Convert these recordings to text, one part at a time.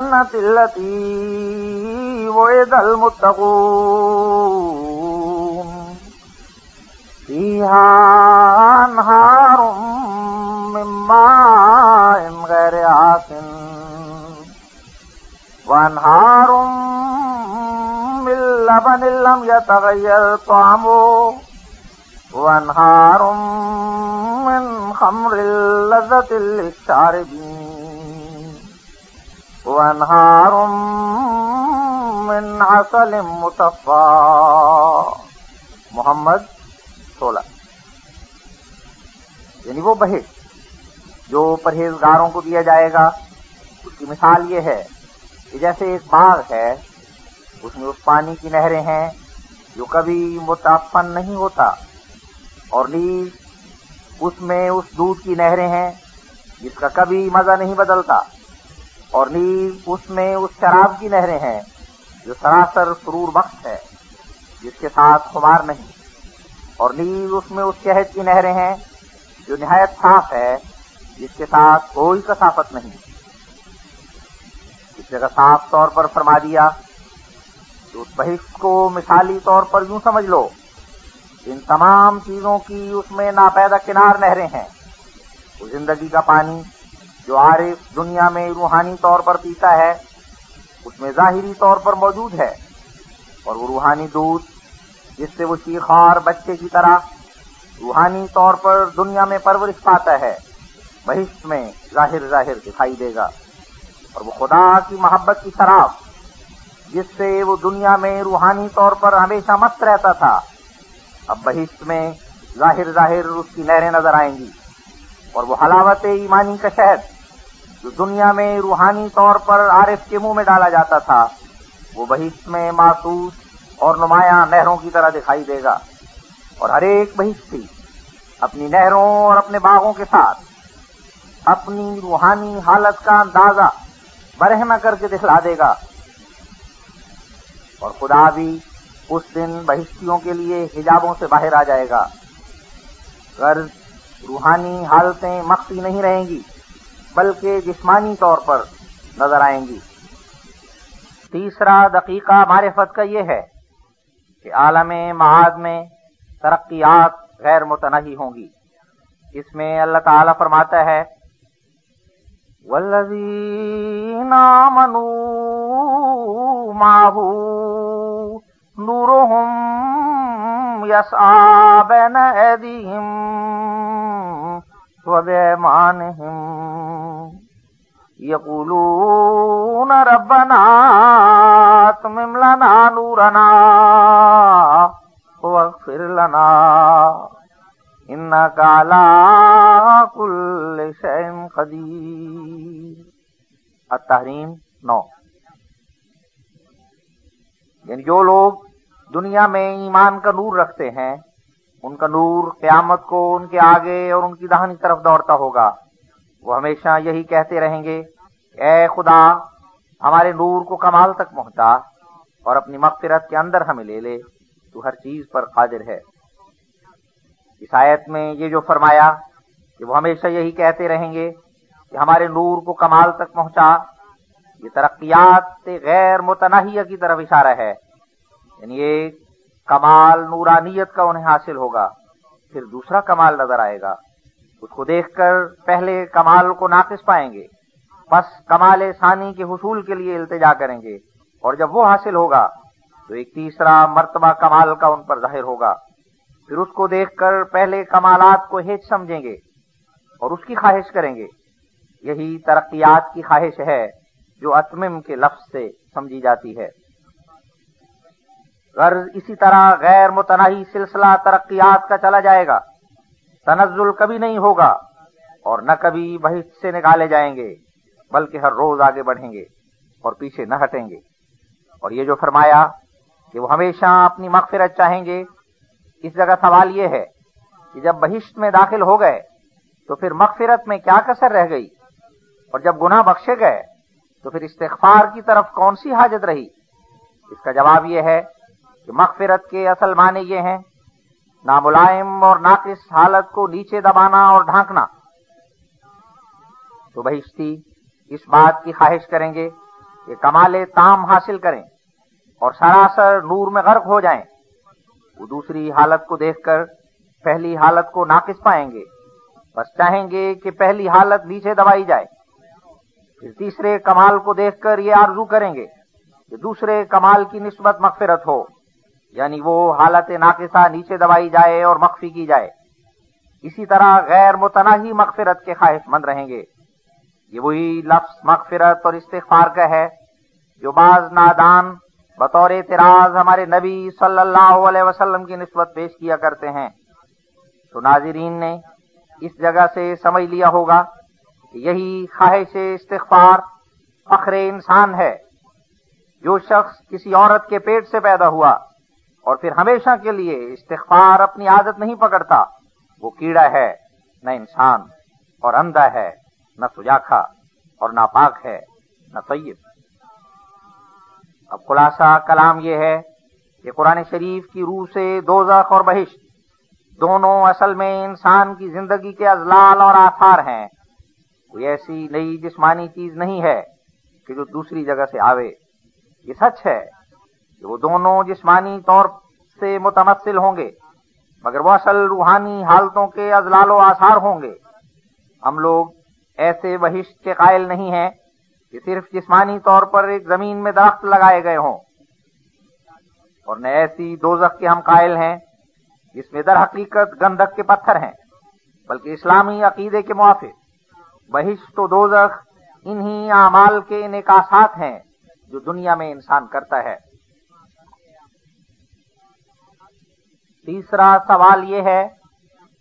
التي وعد المتقون فيها أنهار من ماء غير آسن وأنهار من لبن لم يتغير طعمه وأنهار من خمر لذة للشاربين وأنهار من عسل مصفى. محمد 16. یعنی وہ بہشت جو پرہیزگاروں کو دیا جائے گا، اس کی مثال یہ ہے کہ جیسے ایک باغ ہے، اس میں اس پانی کی نہریں ہیں جو کبھی متعفن نہیں ہوتا، اور نیز اس میں اس دودھ کی نہریں ہیں جس کا کبھی مزہ نہیں بدلتا، اور نیز اس میں اس شراب کی نہریں ہیں جو سراسر سرور بخش ہے جس کے ساتھ خمار نہیں، اور نیز اس میں اس شہد کی نہریں ہیں جو نہایت صاف ہے جس کے ساتھ کوئی کثافت نہیں. اس جگہ صاف طور پر فرما دیا کہ اس بہشت کو مثالی طور پر یوں سمجھ لو، ان تمام چیزوں کی اس میں ناپیدا کنار نہریں ہیں. وہ زندگی کا پانی جو عارف دنیا میں روحانی طور پر پیتا ہے اس میں ظاہری طور پر موجود ہے، اور وہ روحانی دودھ جس سے وہ شیخوار بچے کی طرح روحانی طور پر دنیا میں پرورش پاتا ہے بہشت میں ظاہر دکھائی دے گا. اور وہ خدا کی محبت کی شراب جس سے وہ دنیا میں روحانی طور پر ہمیشہ مست رہتا تھا، اب بہشت میں ظاہر اس کی نہریں نظر آئیں گی. اور وہ حلاوت ایمانی کا شہد جو دنیا میں روحانی طور پر عارف کے منہ میں ڈالا جاتا تھا، وہ بہشت میں محسوس اور نمایاں نہروں کی طرح دکھائی دے گا. اور ہر ایک بہشتی اپنی نہروں اور اپنے باغوں کے ساتھ اپنی روحانی حالت کا اندازہ برہنہ کر کے دکھلا دے گا. اور خدا بھی اس دن بہشتیوں کے لیے حجابوں سے باہر آ جائے گا. غرض روحانی حالتیں مخفی نہیں رہیں گی بلکہ جسمانی طور پر نظر آئیں گی. تیسرا دقیقہ معرفت کا یہ ہے کہ عالم معاد میں ترقیات غیر متناہی ہوں گی. اس میں اللہ تعالی فرماتا ہے والذین آمنوا معہ نورهم یسعی بین ایدیہم وبایمانہم یقولون ربنا اتمم لنا نورنا واغفر لنا انک علی کل شیء قدیر. التحریم 9. یعنی جو لوگ دنیا میں ایمان کا نور رکھتے ہیں ان کا نور قیامت کو ان کے آگے اور ان کی داہنی طرف دوڑتا ہوگا. وہ ہمیشہ یہی کہتے رہیں گے اے خدا ہمارے نور کو کمال تک پہنچا اور اپنی مغفرت کے اندر ہمیں لے لے، تو ہر چیز پر قادر ہے. اس آیت میں یہ جو فرمایا کہ وہ ہمیشہ یہی کہتے رہیں گے کہ ہمارے نور کو کمال تک پہنچا، یہ ترقیات غیر متناہیہ کی طرف اشارہ ہے. یعنی ایک کمال نورانیت کا انہیں حاصل ہوگا، پھر دوسرا کمال نظر آئے گا. اس کو دیکھ کر پہلے کمال کو ناقص پائیں گے، پس کمال ثانی کے حصول کے لیے التجا کریں گے، اور جب وہ حاصل ہوگا تو ایک تیسرا مرتبہ کمال کا ان پر ظاہر ہوگا. پھر اس کو دیکھ کر پہلے کمالات کو ہیچ سمجھیں گے اور اس کی خواہش کریں گے. یہی ترقیات کی خواہش ہے جو اتمم کے لفظ سے سمجھی جاتی ہے. غرض اسی طرح غیر متناہی سلسلہ ترقیات کا چلا جائے گا. تنزل کبھی نہیں ہوگا اور نہ کبھی بہشت سے نکالے جائیں گے، بلکہ ہر روز آگے بڑھیں گے اور پیچھے نہ ہٹیں گے. اور یہ جو فرمایا کہ وہ ہمیشہ اپنی مغفرت چاہیں گے، اس جگہ سوال یہ ہے کہ جب بہشت میں داخل ہو گئے تو پھر مغفرت میں کیا کسر رہ گئی، اور جب گناہ بخشے گئے تو پھر استغفار کی طرف کون سی حاجت رہی؟ اس کا جواب یہ ہے کہ مغفرت کے اصل معنی یہ ہیں ناملائم اور ناقص حالت کو نیچے دبانا اور ڈھانکنا. تو بہشتی اس بات کی خواہش کریں گے کہ کمال تام حاصل کریں اور سراسر نور میں غرق ہو جائیں، وہ دوسری حالت کو دیکھ کر پہلی حالت کو ناقص پائیں گے، بس چاہیں گے کہ پہلی حالت نیچے دبائی جائے۔ پھر تیسرے کمال کو دیکھ کر یہ آرزو کریں گے کہ دوسرے کمال کی نسبت مغفرت ہو، یعنی وہ حالت ناقصہ نیچے دبائی جائے اور مخفی کی جائے۔ اسی طرح غیر متناہی مغفرت کے خواہش مند رہیں گے۔ یہ وہی لفظ مغفرت اور استغفار کا ہے جو بعض نادان بطور اعتراض ہمارے نبی صلی اللہ علیہ وسلم کی نسبت پیش کیا کرتے ہیں۔ تو ناظرین نے اس جگہ سے سمجھ لیا ہوگا کہ یہی خواہش استغفار فخر انسان ہے۔ جو شخص کسی عورت کے پیٹ سے پیدا ہوا اور پھر ہمیشہ کے لیے استغفار اپنی عادت نہیں پکڑتا، وہ کیڑا ہے، نہ انسان، اور اندھا ہے، نہ سجاکھا، اور ناپاک ہے، نہ طیب۔ اب خلاصہ کلام یہ ہے کہ قرآن شریف کی روح سے دوزخ اور بہشت دونوں اصل میں انسان کی زندگی کے اضلال اور آثار ہیں۔ کوئی ایسی نئی جسمانی چیز نہیں ہے کہ جو دوسری جگہ سے آوے۔ یہ سچ ہے کہ وہ دونوں جسمانی طور سے متمثل ہوں گے، مگر وہ اصل روحانی حالتوں کے اضلال و آثار ہوں گے۔ ہم لوگ ایسے بہشت کے قائل نہیں ہیں کہ صرف جسمانی طور پر ایک زمین میں درخت لگائے گئے ہوں، اور نہ ایسی دوزخ کے ہم قائل ہیں جس میں در حقیقت گندھک کے پتھر ہیں، بلکہ اسلامی عقیدے کے موافق بہشت و دوزخ انہی اعمال کے انعکاسات ہیں جو دنیا میں انسان کرتا ہے۔ تیسرا سوال یہ ہے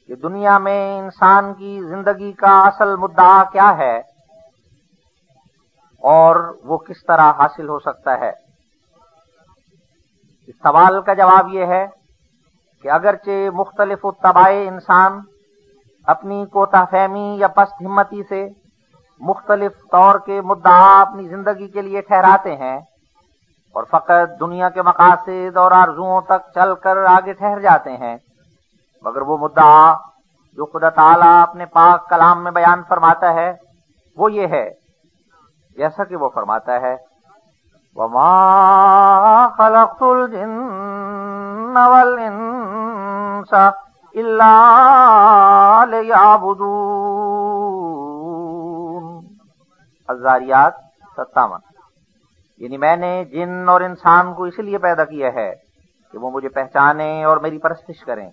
کہ دنیا میں انسان کی زندگی کا اصل مدعا کیا ہے اور وہ کس طرح حاصل ہو سکتا ہے؟ اس سوال کا جواب یہ ہے کہ اگرچہ مختلف الطباع انسان اپنی کوتاہ فہمی یا پست ہمتی سے مختلف طور کے مدعا اپنی زندگی کے لیے ٹھہراتے ہیں اور فقط دنیا کے مقاصد اور آرزوؤں تک چل کر آگے ٹھہر جاتے ہیں، مگر وہ مدعا جو خدا تعالیٰ اپنے پاک کلام میں بیان فرماتا ہے وہ یہ ہے، جیسا کہ وہ فرماتا ہے وَمَا خَلَقْتُ الْجِنَّ وَالْإِنسَ إِلَّا لِيَعْبُدُونَ۔ الذاریات 57۔ یعنی میں نے جن اور انسان کو اس لیے پیدا کیا ہے کہ وہ مجھے پہچانیں اور میری پرستش کریں۔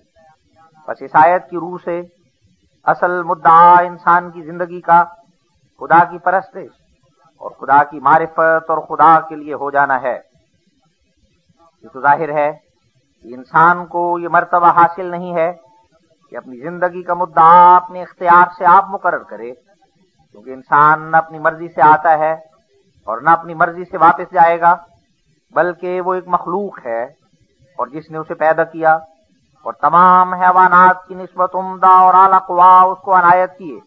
بس اس آیت کی روح سے اصل مدعا انسان کی زندگی کا خدا کی پرستش اور خدا کی معرفت اور خدا کے لیے ہو جانا ہے۔ یہ تو ظاہر ہے کہ انسان کو یہ مرتبہ حاصل نہیں ہے کہ اپنی زندگی کا مدعا اپنے اختیار سے آپ مقرر کرے، کیونکہ انسان نہ اپنی مرضی سے آتا ہے اور نہ اپنی مرضی سے واپس جائے گا، بلکہ وہ ایک مخلوق ہے، اور جس نے اسے پیدا کیا اور تمام حیوانات کی نسبت عمدہ اور اعلیٰ قوا اس کو عنایت کیے،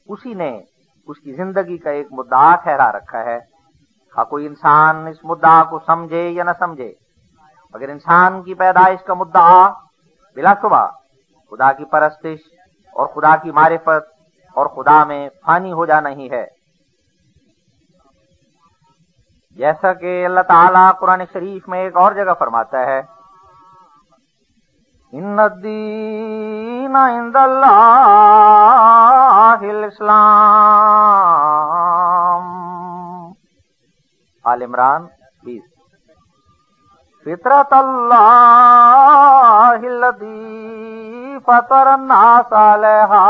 اسی نے اس کی زندگی کا ایک مدعا ٹھہرا رکھا ہے۔ خواہ کوئی انسان اس مدعا کو سمجھے یا نہ سمجھے، مگر انسان کی پیدائش کا مدعا بلا شبہ خدا کی پرستش اور خدا کی معرفت اور خدا میں فانی ہو جانا ہی ہے۔ جیسا کہ اللہ تعالیٰ قرآن شریف میں ایک اور جگہ فرماتا ہے ان الدین عند اللہ الاسلام۔ آل عمران 20۔ فطرت اللہ الذی فطر الناس علیہا